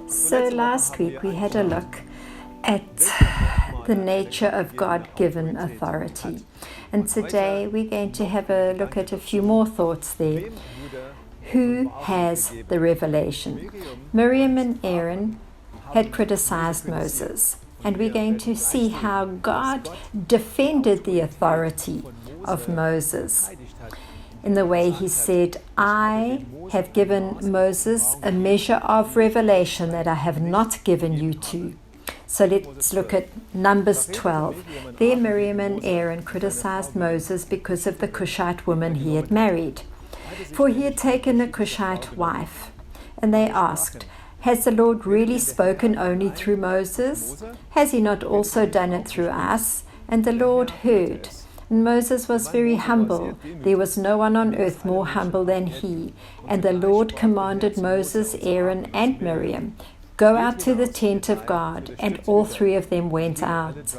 So last week we had a look at the nature of God-given authority. And today we're going to have a look at a few more thoughts there. Who has the revelation? Miriam and Aaron had criticized Moses. And we're going to see how God defended the authority of Moses in the way he said, I have given Moses a measure of revelation that I have not given you to. So let's look at Numbers 12. There Miriam and Aaron criticized Moses because of the Cushite woman he had married. For he had taken a Cushite wife. And they asked, has the Lord really spoken only through Moses? Has he not also done it through us? And the Lord heard. And Moses was very humble. There was no one on earth more humble than he. And the Lord commanded Moses, Aaron, and Miriam, go out to the tent of God. And all three of them went out.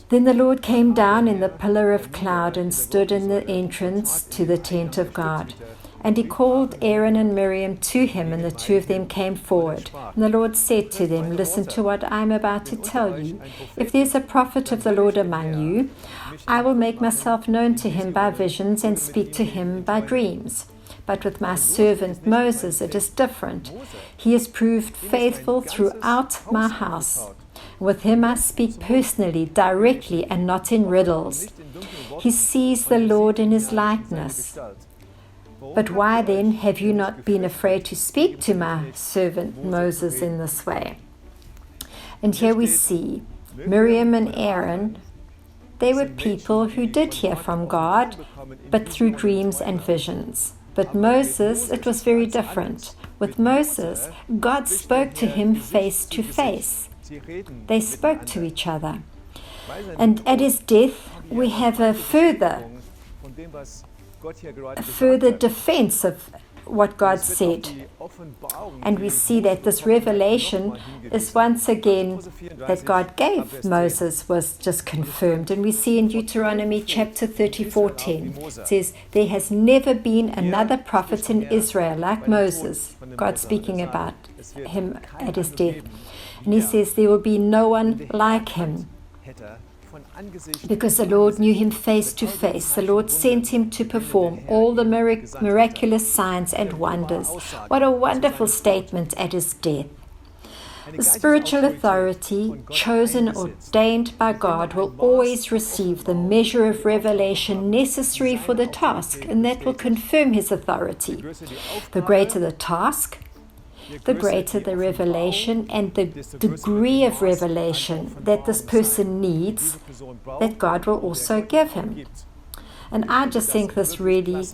Then the Lord came down in the pillar of cloud and stood in the entrance to the tent of God. And he called Aaron and Miriam to him, and the two of them came forward. And the Lord said to them, listen to what I am about to tell you. If there is a prophet of the Lord among you, I will make myself known to him by visions and speak to him by dreams. But with my servant Moses it is different. He has proved faithful throughout my house. With him I speak personally, directly, and not in riddles. He sees the Lord in his likeness. But why then have you not been afraid to speak to my servant Moses in this way? And here we see Miriam and Aaron, they were people who did hear from God, but through dreams and visions. But Moses, it was very different. With Moses, God spoke to him face to face. They spoke to each other. And at his death, we have a further defense of what God said. And we see that this revelation is once again that God gave Moses was just confirmed. And we see in Deuteronomy chapter 34:10, it says, there has never been another prophet in Israel like Moses. God speaking about him at his death. And he says there will be no one like him. Because the Lord knew him face to face. The Lord sent him to perform all the miraculous signs and wonders. What a wonderful statement at his death. The spiritual authority, chosen, ordained by God, will always receive the measure of revelation necessary for the task, and that will confirm his authority. The greater the task, the greater the revelation and the degree of revelation that this person needs, that God will also give him. And I just think this really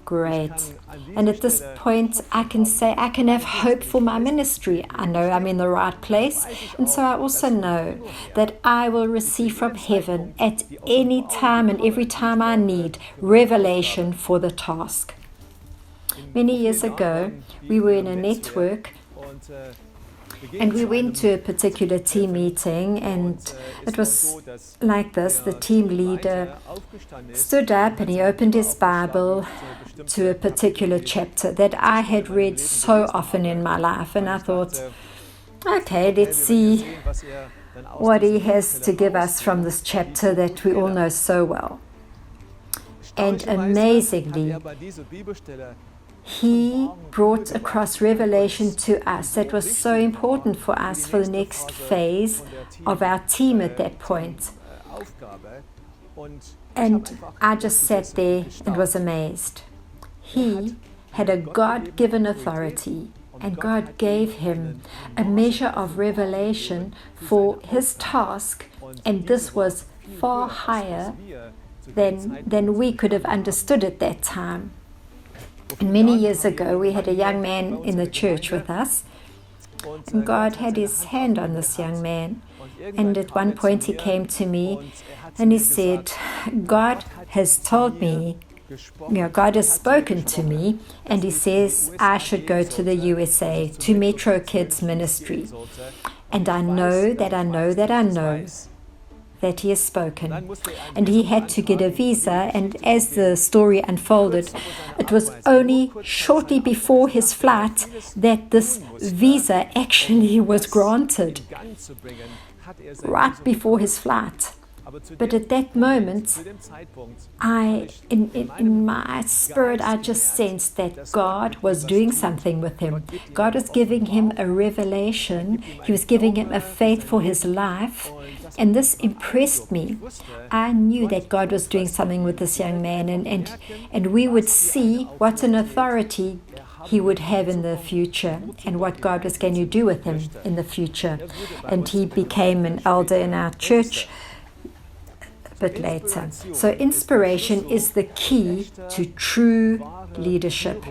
great. And at this point, I can say I can have hope for my ministry. I know I'm in the right place. And so I also know that I will receive from heaven at any time and every time I need revelation for the task. Many years ago, we were in a network and we went to a particular team meeting, and it was like this. The team leader stood up and he opened his Bible to a particular chapter that I had read so often in my life, and I thought, okay, let's see what he has to give us from this chapter that we all know so well. And amazingly, he brought across revelation to us that was so important for us for the next phase of our team at that point. And I just sat there and was amazed. He had a God-given authority, and God gave him a measure of revelation for his task, and this was far higher than we could have understood at that time. And many years ago, we had a young man in the church with us, and God had his hand on this young man. And at one point he came to me and he said, God has told me, God has spoken to me, and he says I should go to the USA, to Metro Kids Ministry. And I know that I know that I know that he has spoken. And he had to get a visa, and as the story unfolded, it was only shortly before his flight that this visa actually was granted, right before his flight. But at that moment, in my spirit, I just sensed that God was doing something with him. God was giving him a revelation. He was giving him a faith for his life. And this impressed me. I knew that God was doing something with this young man, and we would see what an authority he would have in the future and what God was going to do with him in the future. And he became an elder in our church a bit later. So inspiration is the key to true leadership.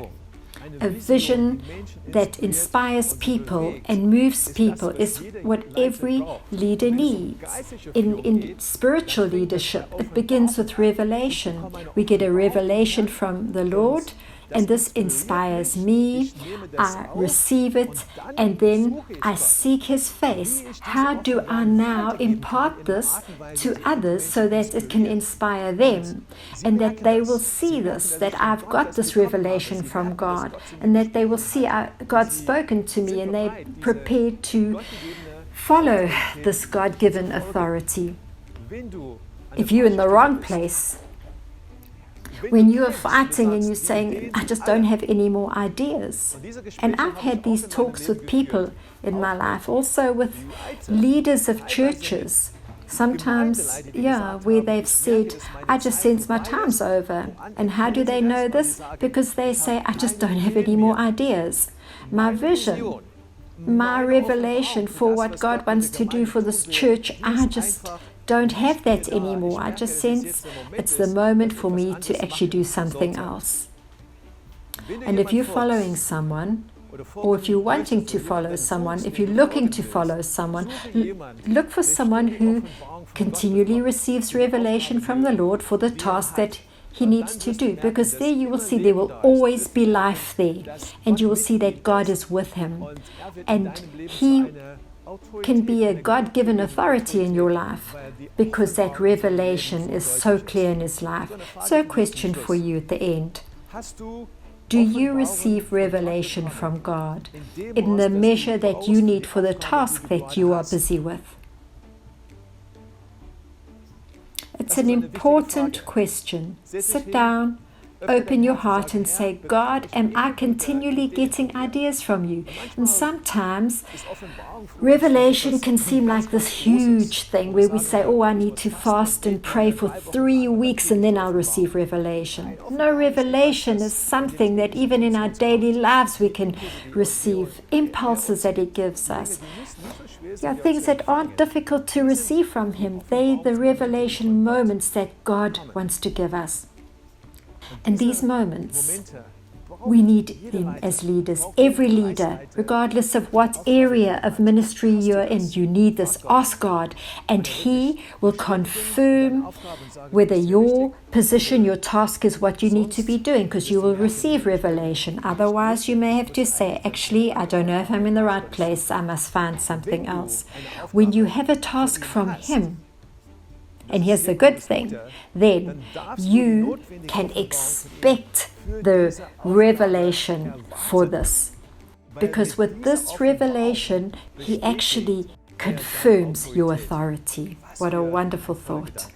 A vision that inspires people and moves people is what every leader needs. In spiritual leadership, it begins with revelation. We get a revelation from the Lord, and this inspires me. I receive it, and then I seek his face. How do I now impart this to others so that it can inspire them, and that they will see this, that I've got this revelation from God, and that they will see God's spoken to me, and they're prepared to follow this God-given authority. If you're in the wrong place, when you are fighting and you're saying, I just don't have any more ideas. And I've had these talks with people in my life, also with leaders of churches. Sometimes, where they've said, I just sense my time's over. And how do they know this? Because they say, I just don't have any more ideas. My vision, my revelation for what God wants to do for this church, I just don't have that anymore. I just sense it's the moment for me to actually do something else. And if you're following someone, or if you're wanting to follow someone, if you're looking to follow someone, look for someone who continually receives revelation from the Lord for the task that he needs to do, because there you will see there will always be life there, and you will see that God is with him, and he can be a God-given authority in your life because that revelation is so clear in his life. So a question for you at the end. Do you receive revelation from God in the measure that you need for the task that you are busy with? It's an important question. Sit down, open your heart and say, God, am I continually getting ideas from you? And sometimes revelation can seem like this huge thing where we say, oh, I need to fast and pray for 3 weeks and then I'll receive revelation. No, revelation is something that even in our daily lives we can receive. Impulses that he gives us. Things that aren't difficult to receive from him. They're the revelation moments that God wants to give us. And these moments, we need them as leaders. Every leader, regardless of what area of ministry you're in, you need this. Ask God, and he will confirm whether your position, your task is what you need to be doing, because you will receive revelation. Otherwise, you may have to say, actually, I don't know if I'm in the right place. I must find something else. When you have a task from him, and here's the good thing, then you can expect the revelation for this. Because with this revelation, he actually confirms your authority. What a wonderful thought.